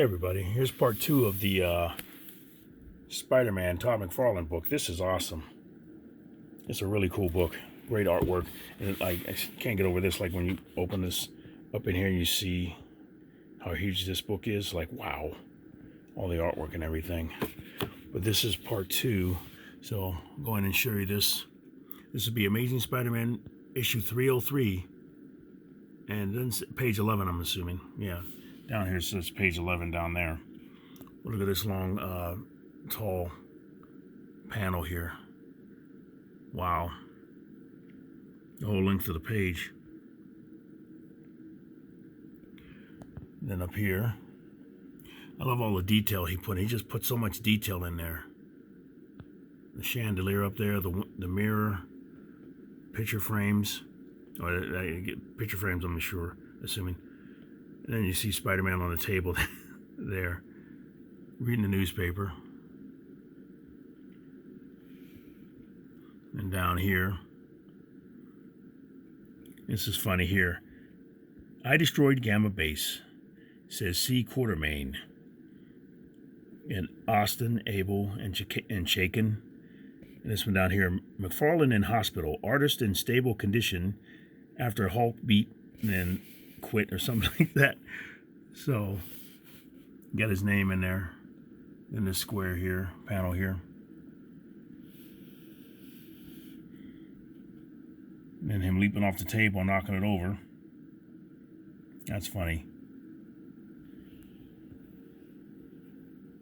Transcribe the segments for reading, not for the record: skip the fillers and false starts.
Hey everybody, here's part 2 of the Spider-Man Todd McFarlane book. This is awesome. It's a really cool book. Great artwork. And I can't get over this, like when you open this up in here and you see how huge this book is. Like, wow. All the artwork and everything. But this is part 2. So I'll go ahead and show you this. This would be Amazing Spider-Man issue 303. And then page 11, I'm assuming. Yeah. Down here it says page 11 down there. Look at this long, tall panel here. Wow. The whole length of the page. Then up here, I love all the detail he put in. He just put so much detail in there. The chandelier up there, the mirror, picture frames. Or picture frames, I'm sure, assuming. And then you see Spider-Man on the table there, reading the newspaper. And down here, this is funny here. I destroyed Gamma Base, says C. Quartermain. And Austin, Abel, and Shaken. And this one down here, McFarlane in hospital, artist in stable condition after Hulk beat and then quit or something like that. So, got his name in there, in this square here, panel here. And him leaping off the table and knocking it over. That's funny.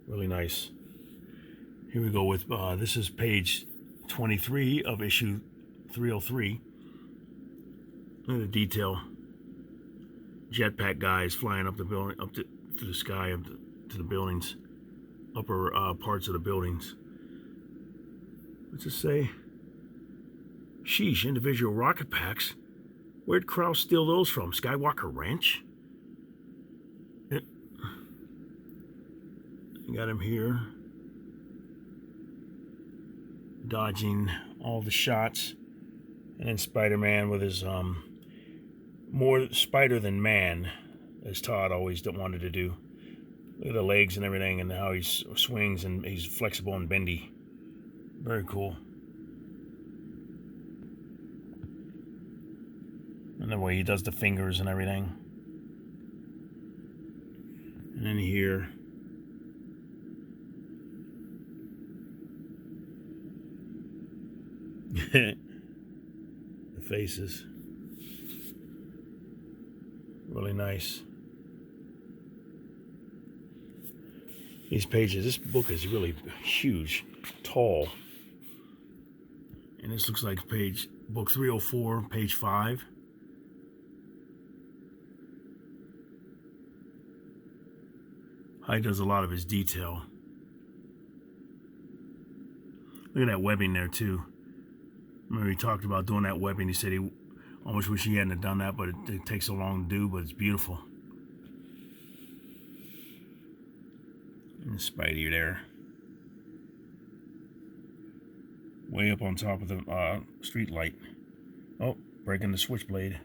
Really nice. Here we go with, this is page 23 of issue 303. Look at the detail. Jetpack guys flying up the building, up to the sky, up to the buildings, upper parts of the buildings. What's it say? Sheesh, individual rocket packs. Where'd Krause steal those from? Skywalker Ranch? Yeah. Got him here. Dodging all the shots. And then Spider-Man with his, more spider than man, as Todd always wanted to do. Look at the legs and everything and how he swings and he's flexible and bendy. Very cool. And the way he does the fingers and everything. And then here, the faces. Really nice. These pages, this book is really huge, tall. And this looks like book 304, page 5. He does a lot of his detail. Look at that webbing there too. Remember he talked about doing that webbing. He said he almost wish he hadn't done that, but it takes so long to do, but it's beautiful. And Spidey there. Way up on top of the street light. Oh, breaking the switchblade.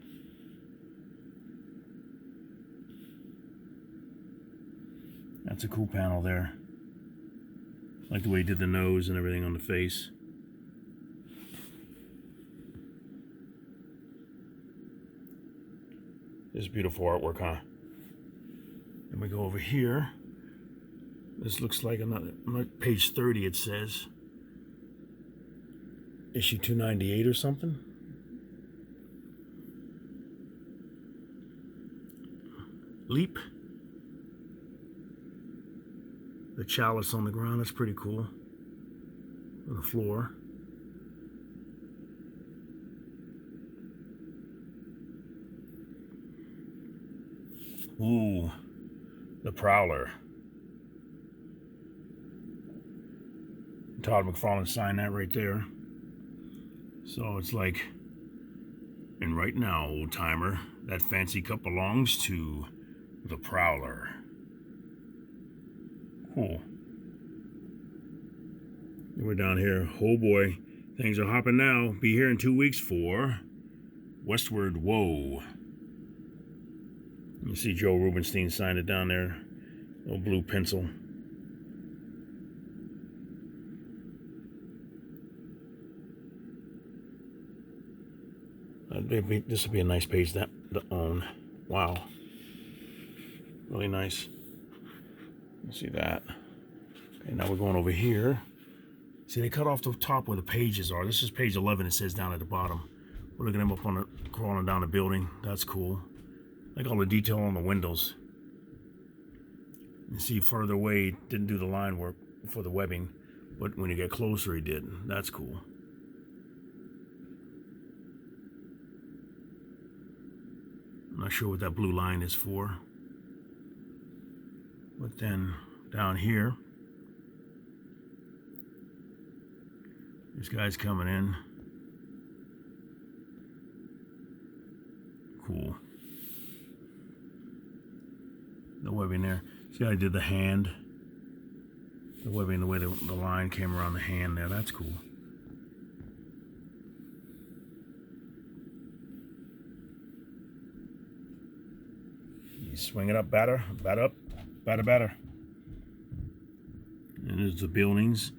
That's a cool panel there. I like the way he did the nose and everything on the face. This is beautiful artwork, huh? Then we go over here. This looks like another page 30, it says. Issue 298 or something. Leap. The chalice on the ground, that's pretty cool. On the floor. Ooh, the Prowler. Todd McFarlane signed that right there. So it's like, and right now, old timer, that fancy cup belongs to the Prowler. Cool. We're down here. Oh boy, things are hopping now. Be here in 2 weeks for Westward Woe. You see Joe Rubenstein signed it down there. Little blue pencil. This would be a nice page to own. Wow. Really nice. You see that? Okay, now we're going over here. See, they cut off the top where the pages are. This is page 11, it says down at the bottom. We're looking at them up on the, crawling down the building. That's cool. Like all the detail on the windows. You see further away, didn't do the line work for the webbing, but when you get closer, he did. That's cool. I'm not sure what that blue line is for. But then down here, this guy's coming in. Cool. The webbing there. See how I did the hand? The webbing, the way the line came around the hand there. That's cool. You swing it up, batter, batter up, batter. And there's the buildings.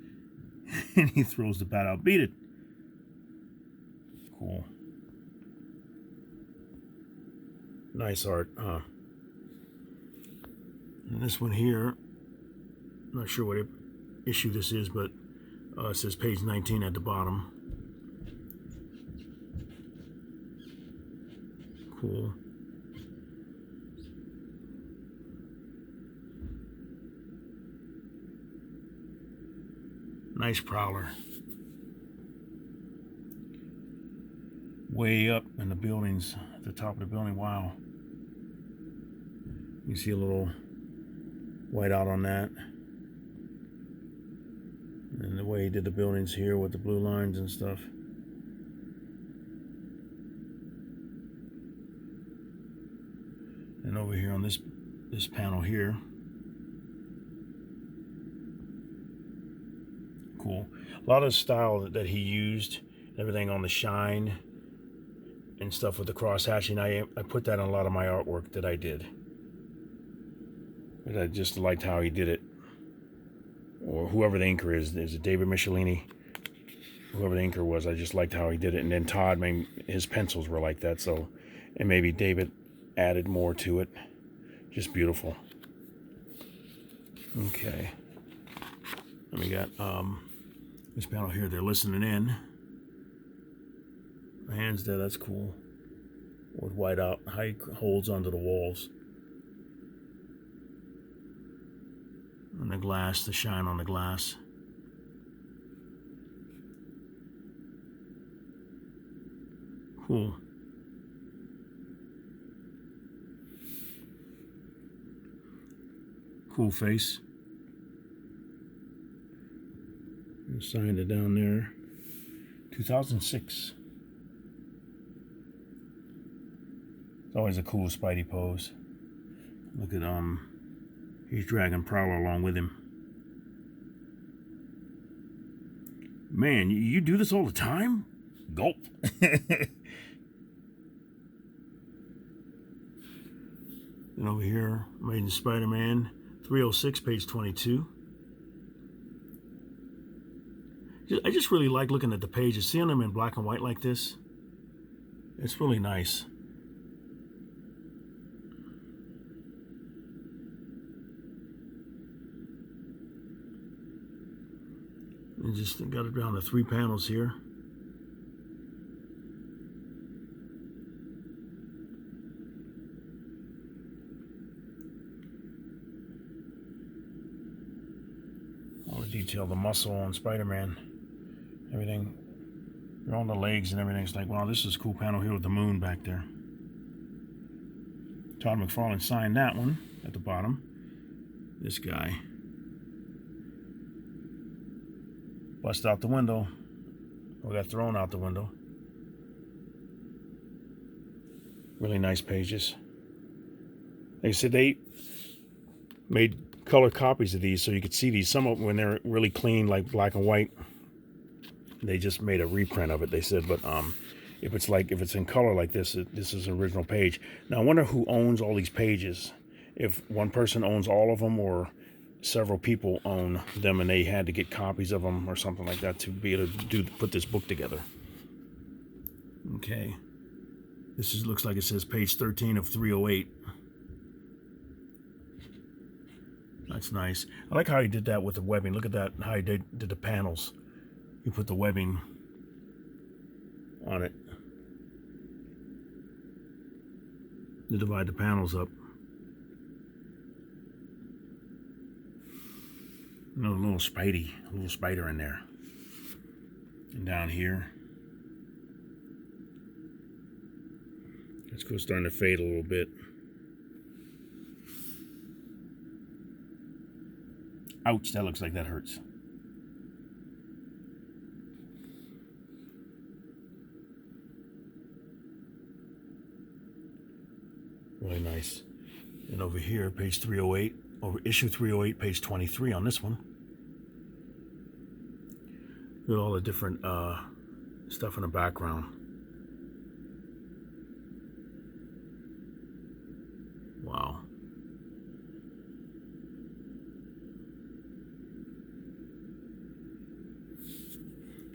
And he throws the bat out. Beat it. Cool. Nice art, huh? And this one here, I'm not sure what issue this is, but it says page 19 at the bottom. Cool. Nice prowler. Way up in the buildings, at the top of the building. Wow. You see a little white out on that. And the way he did the buildings here with the blue lines and stuff. And over here on this panel here. Cool. A lot of the style that he used, everything on the shine and stuff with the cross hatching, I put that on a lot of my artwork that I did. But I just liked how he did it. Or whoever the inker is it David Michelini? Whoever the inker was, I just liked how he did it. And then Todd, his pencils were like that, so, and maybe David added more to it. Just beautiful. Okay. And we got this panel here, they're listening in. The hands there, that's cool. With white out, how he holds onto the walls. And the glass, the shine on the glass. Cool. Cool face. Signed it down there. 2006. It's always a cool Spidey pose. Look at he's dragging Prowler along with him. Man, you do this all the time? Gulp. And over here, Amazing Spider-Man 306, page 22. I just really like looking at the pages, seeing them in black and white like this. It's really nice. And just got it down to 3 panels here. All the detail, the muscle on Spider-Man. Everything, on the legs and everything. It's like, wow, this is a cool panel here with the moon back there. Todd McFarlane signed that one at the bottom. This guy. Bust out the window. Or got thrown out the window. Really nice pages. Like I said, they made color copies of these so you could see these. Some of them, when they're really clean, like black and white, they just made a reprint of it, they said. But if it's in color like this, this is an original page. Now I wonder who owns all these pages. if one person owns all of them or several people own them and they had to get copies of them or something like that to be able to put this book together. Okay, looks like it says page 13 of 308. That's nice. I like how he did that with the webbing. Look at that, how he did the panels. He put the webbing on it to divide the panels up. A little spider in there. And down here, it's starting to fade a little bit. Ouch, that looks like that hurts. Really nice. And over here, page 308, over issue 308, page 23 on this one. Look at all the different stuff in the background. Wow.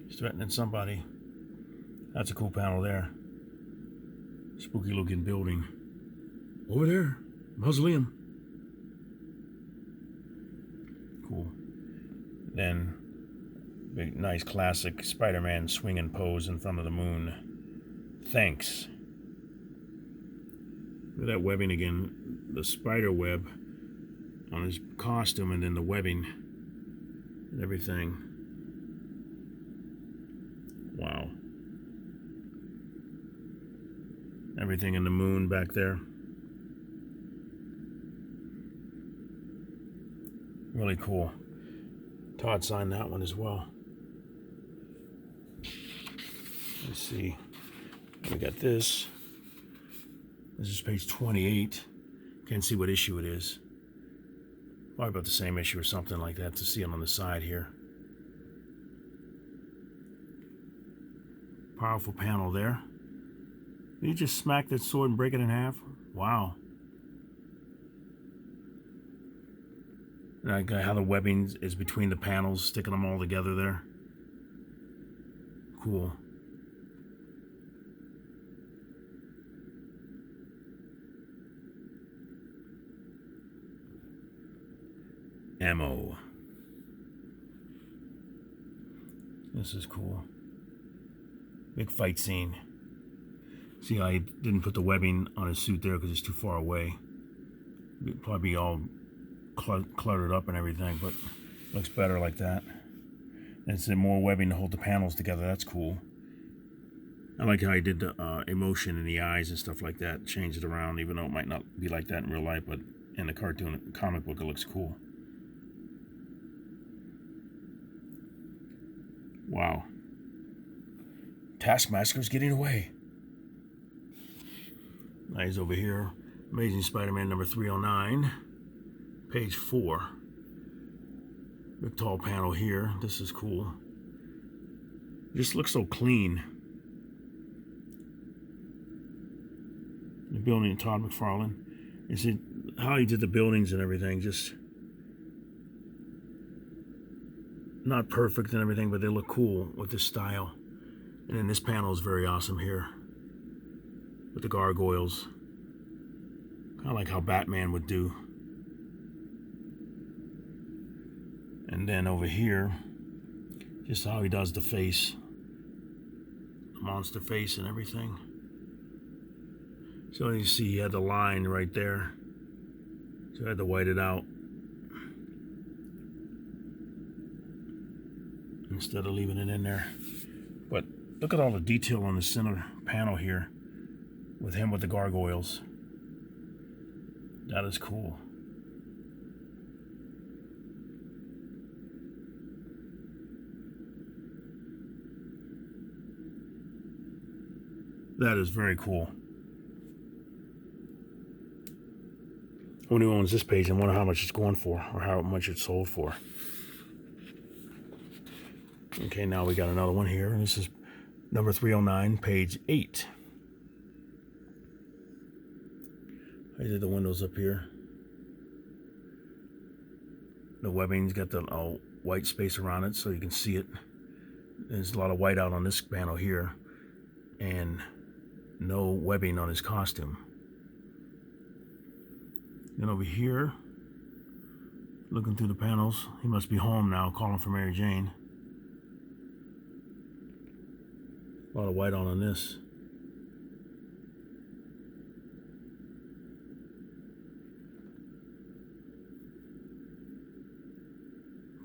He's threatening somebody. That's a cool panel there. Spooky looking building. Over there, mausoleum. Cool. Then, big, nice classic Spider-Man swinging pose in front of the moon. Thanks. Look at that webbing again. The spider web on his costume, and then the webbing and everything. Wow. Everything in the moon back there. Really cool. Todd signed that one as well. Let's see. We got this. This is page 28. Can't see what issue it is. Probably about the same issue or something like that to see it on the side here. Powerful panel there. Did you just smack that sword and break it in half? Wow. Like how the webbing is between the panels, sticking them all together there. Cool. Ammo. This is cool. Big fight scene. See how he didn't put the webbing on his suit there because it's too far away. It'd probably be all cluttered up and everything, but looks better like that. And it's more webbing to hold the panels together. That's cool. I like how he did the emotion in the eyes and stuff like that. Changed it around, even though it might not be like that in real life, but in the cartoon, comic book, it looks cool. Wow. Taskmaster's getting away. Now he's over here. Amazing Spider-Man number 309. Page 4. Big tall panel here. This is cool. Just looks so clean. The building, Todd McFarlane. Is it how he did the buildings and everything? Just not perfect and everything, but they look cool with this style. And then this panel is very awesome here with the gargoyles. Kind of like how Batman would do. And then over here, just how he does the face, the monster face and everything. So you see he had the line right there, so I had to white it out instead of leaving it in there. But look at all the detail on the center panel here with him with the gargoyles. That is cool. That is very cool. Who owns this page? I wonder how much it's going for, or how much it's sold for. Okay, now we got another one here. This is number 309, page 8. I did the windows up here. The webbing's got the white space around it so you can see it. There's a lot of white out on this panel here, and no webbing on his costume. Then over here, looking through the panels, he must be home now, calling for Mary Jane. A lot of white on this.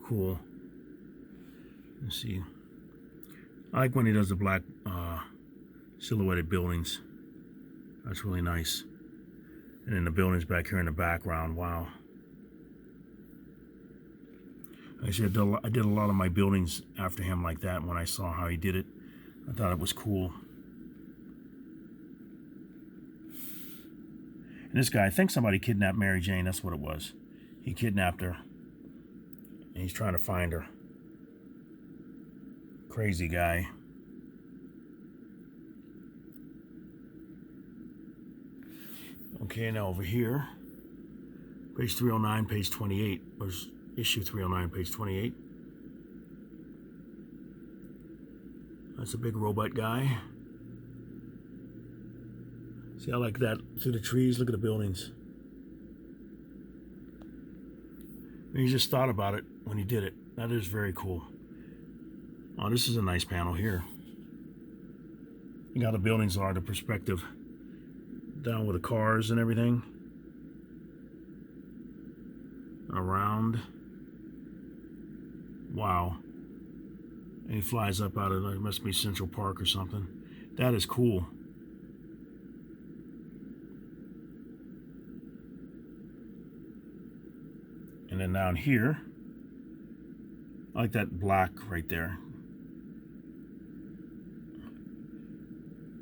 Cool. Let's see. I like when he does the black silhouetted buildings. That's really nice. And then the buildings back here in the background. Wow. Actually, I did a lot of my buildings after him like that. When I saw how he did it, I thought it was cool. And this guy, I think somebody kidnapped Mary Jane. That's what it was. He kidnapped her. And he's trying to find her. Crazy guy. Okay, now over here, page 309, page 28, or issue 309, page 28. That's a big robot guy. See, I like that through the trees. Look at the buildings. And he just thought about it when he did it. That is very cool. Oh, this is a nice panel here. You got the buildings are, the perspective down with the cars and everything. Around. Wow. And he flies up out of it. It must be Central Park or something. That is cool. And then down here, I like that black right there.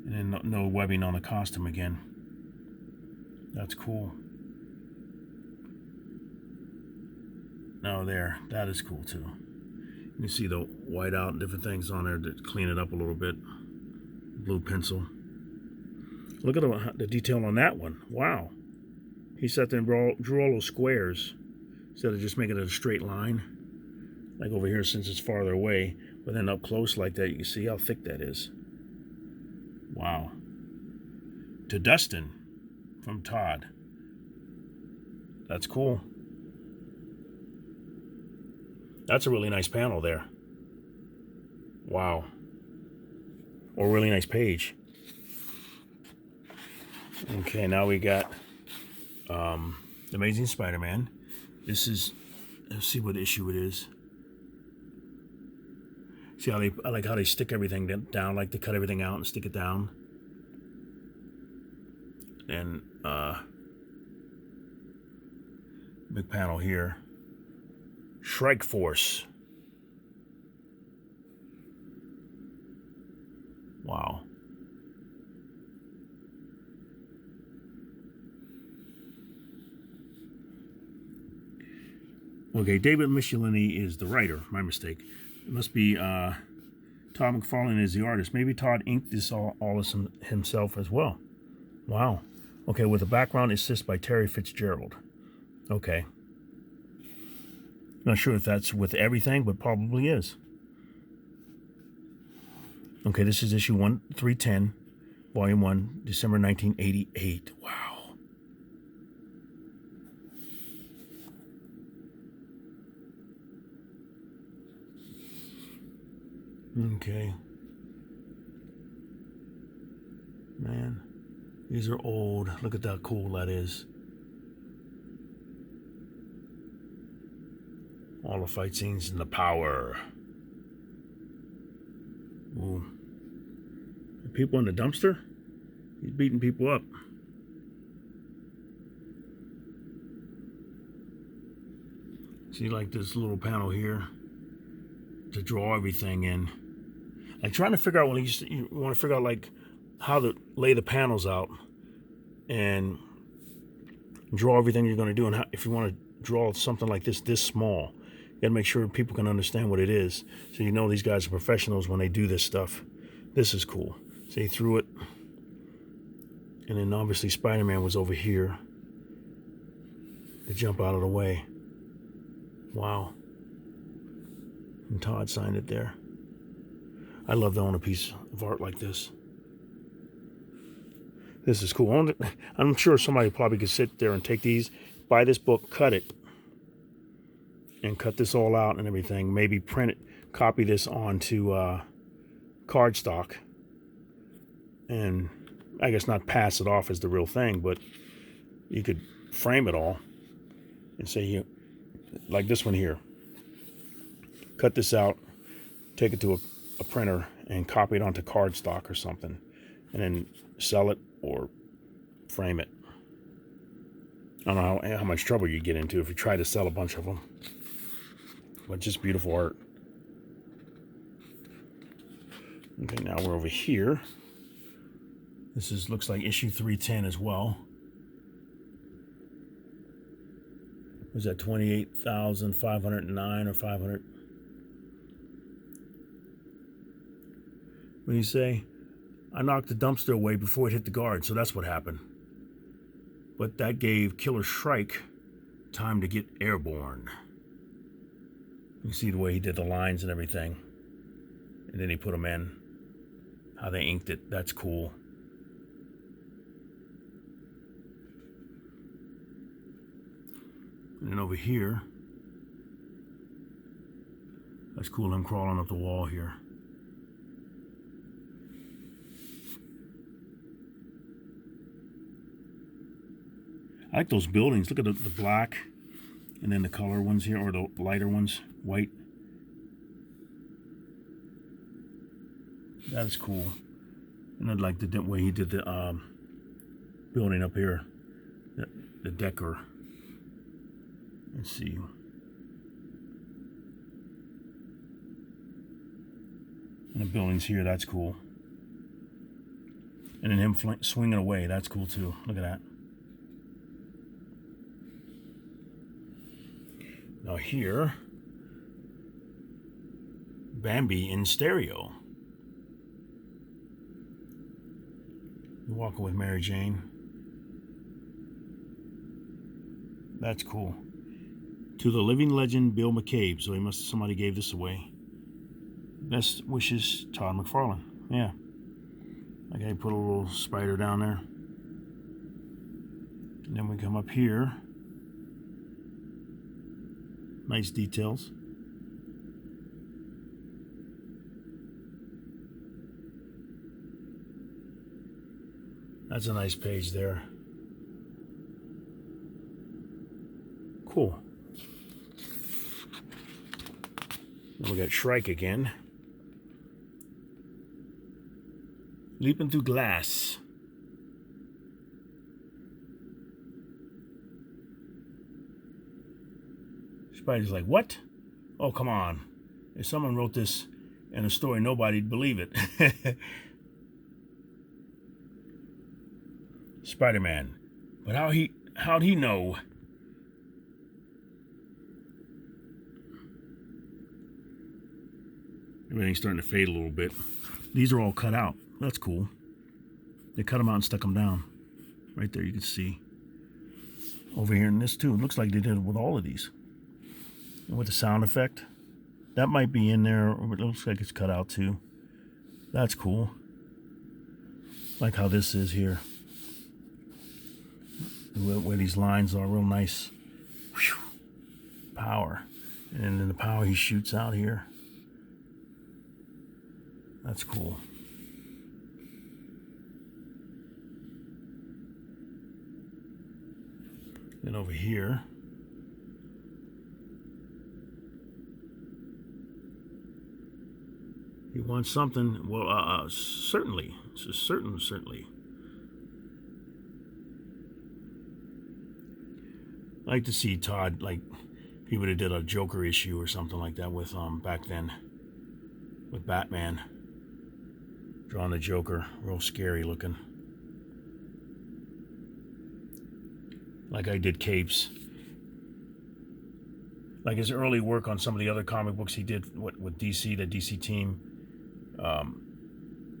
And then no webbing on the costume again. That's cool. Now there, that is cool too. You can see the white out and different things on there to clean it up a little bit. Blue pencil. Look at the detail on that one. Wow. He sat there and drew all those squares instead of just making it a straight line. Like over here, since it's farther away, but then up close like that, you can see how thick that is. Wow. To Dustin from Todd. That's cool. That's a really nice panel there. Wow. Or a really nice page. Okay, now we got Amazing Spider-Man. This is, let's see what issue it is. See how I like how they stick everything down, like to cut everything out and stick it down. And big panel here. Shrike Force. Wow. Okay, David Michelinie is the writer. My mistake. It must be Todd McFarlane is the artist. Maybe Todd inked this all this himself as well. Wow. Okay, with a background assist by Terry Fitzgerald. Okay. Not sure if that's with everything, but probably is. Okay, this is issue 310, volume 1, December 1988. Wow. Okay. Man, these are old. Look at how cool that is. All the fight scenes and the power. Ooh. The people in the dumpster? He's beating people up. See, like this little panel here to draw everything in. Like trying to figure out when you want to figure out like how to lay the panels out and draw everything you're going to do, and how, if you want to draw something like this small, you got to make sure people can understand what it is, so you know these guys are professionals when they do this stuff. This is cool. So he threw it, and then obviously Spider-Man was over here to jump out of the way. Wow. And Todd signed it there. I love to own a piece of art like this. This is cool. I'm sure somebody probably could sit there and take these, buy this book, cut it, and cut this all out and everything. Maybe print it, copy this onto cardstock, and I guess not pass it off as the real thing, but you could frame it all and say, like this one here, cut this out, take it to a printer and copy it onto cardstock or something, and then sell it or frame it. I don't know how much trouble you get into if you try to sell a bunch of them, but just beautiful art. Okay, now we're over here. This looks like issue 310 as well. Was that 28,509 or 500? What do you say? I knocked the dumpster away before it hit the guard, so that's what happened. But that gave Killer Shrike time to get airborne. You see the way he did the lines and everything. And then he put them in. How they inked it. That's cool. And then over here, that's cool, him crawling up the wall here. I like those buildings. Look at the black and then the color ones here, or the lighter ones, white. That is cool. And I like the way he did the building up here, the decor. Let's see. And the buildings here, that's cool. And then him swinging away, that's cool too. Look at that. Now here, Bambi in stereo. You're walking with Mary Jane. That's cool. To the living legend, Bill McCabe. So somebody gave this away. Best wishes, Todd McFarlane. Yeah. Okay, put a little spider down there. And then we come up here. Nice details. That's a nice page there. Cool. And we got Shrike again. Leaping through glass. Spider's like, what? Oh, come on. If someone wrote this in a story, nobody'd believe it. Spider-Man. But how'd he know? Everything's starting to fade a little bit. These are all cut out. That's cool. They cut them out and stuck them down. Right there, you can see. Over here in this too. It looks like they did it with all of these. And with the sound effect. That might be in there. It looks like it's cut out too. That's cool. Like how this is here. Where these lines are real nice. Whew. Power. And then the power he shoots out here. That's cool. Then over here, he wants something. Well, certainly. Certainly. I like to see Todd, like, if he would have did a Joker issue or something like that with, back then, with Batman. Drawing the Joker, real scary looking. Like I did Capes. Like his early work on some of the other comic books he did with DC, the DC team.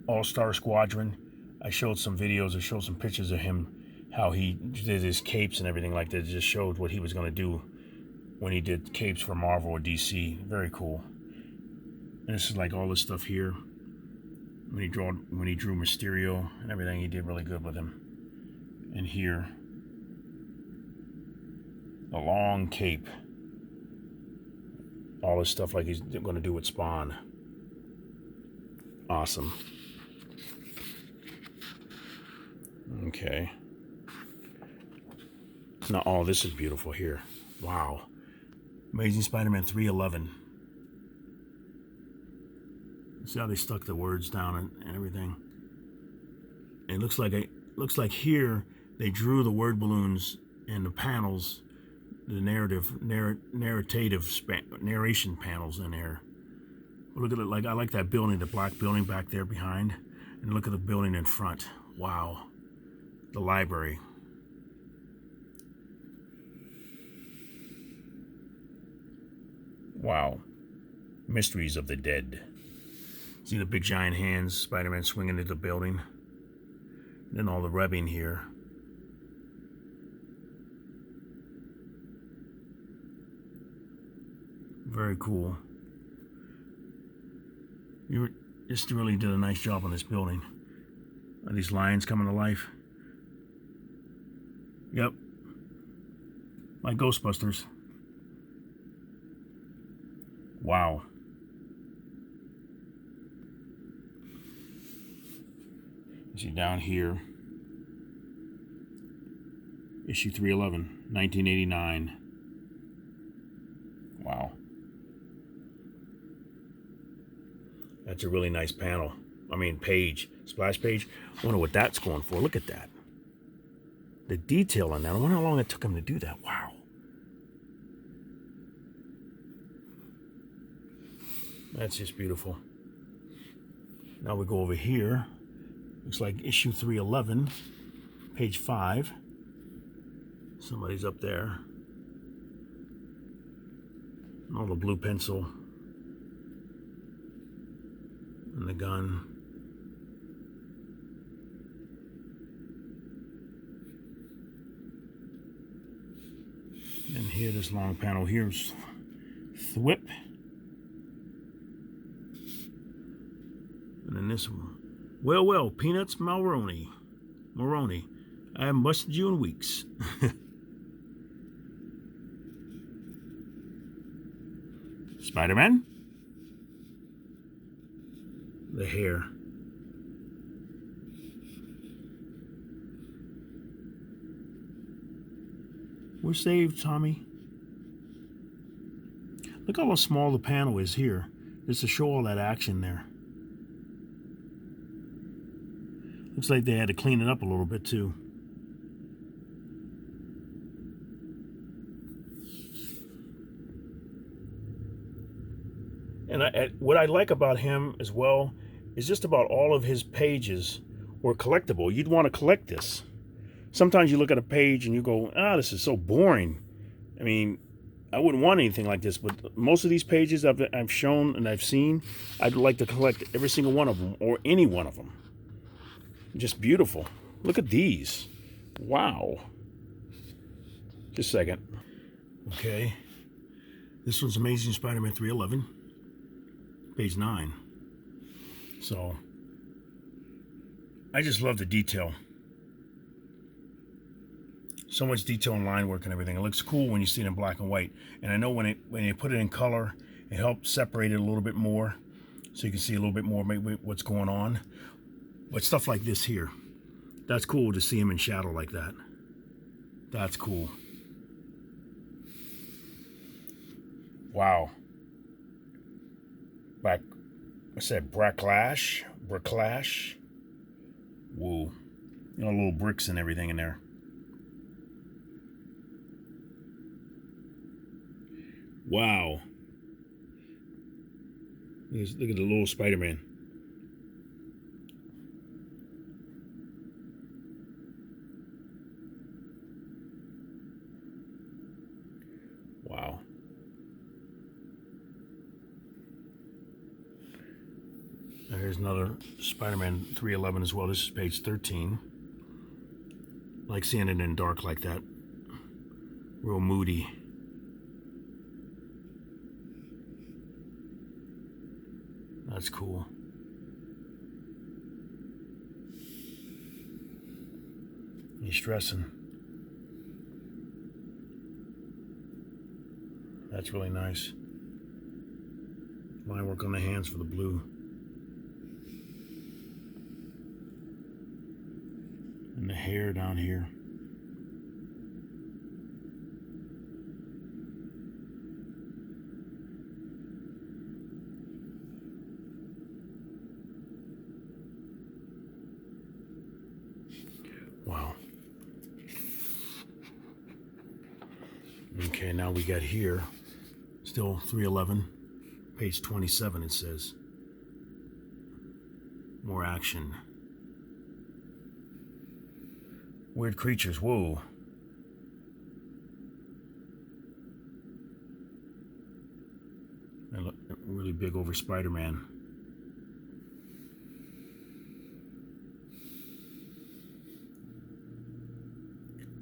All-Star Squadron. I showed some videos, I showed some pictures of him, how he did his capes and everything like that. It just showed what he was going to do when he did capes for Marvel or DC. Very cool. And this is like all this stuff here. When he drew Mysterio and everything, he did really good with him. And here, a long cape. All this stuff like he's going to do with Spawn. Awesome. Okay. Now, oh, this is beautiful here. Wow. Amazing Spider-Man 311. See how they stuck the words down and everything. And it looks like here they drew the word balloons and the panels, the narration panels in there. Look at it, like I like that building, the black building back there behind, and look at the building in front. Wow, the library. Wow, Mysteries of the Dead. See the big giant hands, Spider-Man swinging into the building. And then all the webbing here. Very cool. You just really did a nice job on this building. Are these lions coming to life? Yep. Like Ghostbusters. Wow. See down here, issue 311, 1989. Wow. That's a really nice panel. I mean, page, splash page. I wonder what that's going for. Look at that. The detail on that. I wonder how long it took him to do that. Wow. That's just beautiful. Now we go over here. Looks like issue 311, page 5. Somebody's up there. And all the blue pencil. And the gun. And here, this long panel here's Thwip. And then this one. Well, Peanuts Mulroney. I haven't busted you in weeks. Spider-Man. The hair. We're saved, Tommy. Look how small the panel is here. Just to show all that action there. Looks like they had to clean it up a little bit too. And what I like about him as well is just about all of his pages were collectible. You'd want to collect this. Sometimes you look at a page and you go, this is so boring. I mean, I wouldn't want anything like this, but most of these pages I've shown and I've seen, I'd like to collect every single one of them or any one of them. Just beautiful. Look at these. Wow. Just a second. Okay. This one's Amazing Spider-Man 311. Page 9. So, I just love the detail. So much detail and line work and everything. It looks cool when you see it in black and white. And I know when you put it in color, it helps separate it a little bit more. So you can see a little bit more maybe what's going on. But stuff like this here, that's cool to see him in shadow like that. That's cool. Wow. What's that? Bracklash? Woo. You know, little bricks and everything in there. Wow. Look at the little Spider-Man. Wow. Here's another Spider-Man 311 as well. This is page 13. Like seeing it in dark like that. Real moody. That's cool. He's stressing. That's really nice. Line work on the hands for the blue. And the hair down here. Wow. Okay, now we got here, still 311, page 27 it says. More action. Weird creatures, whoa. They look really big over Spider-Man.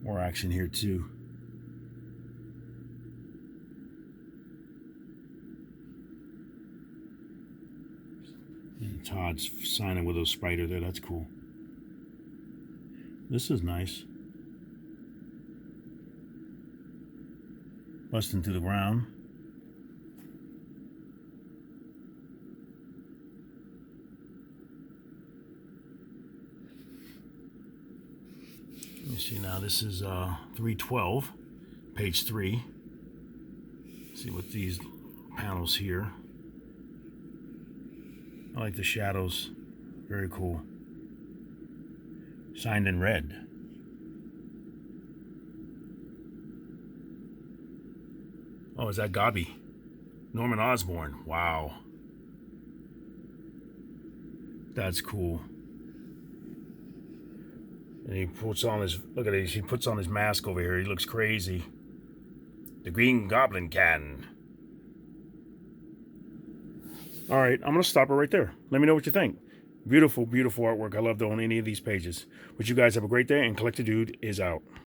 More action here too. And Todd's signing with those spider there, that's cool. This is nice. Busting through the ground. Let me see now, this is 312, page 3. See what these panels here. I like the shadows, very cool. Signed in red. Oh, is that Gobby? Norman Osborn, wow. That's cool. And he puts on his, look at it, he puts on his mask over here, he looks crazy. The Green Goblin can. All right, I'm gonna stop it right there. Let me know what you think. Beautiful, beautiful artwork. I love to own any of these pages. But you guys have a great day, and Collector Dude is out.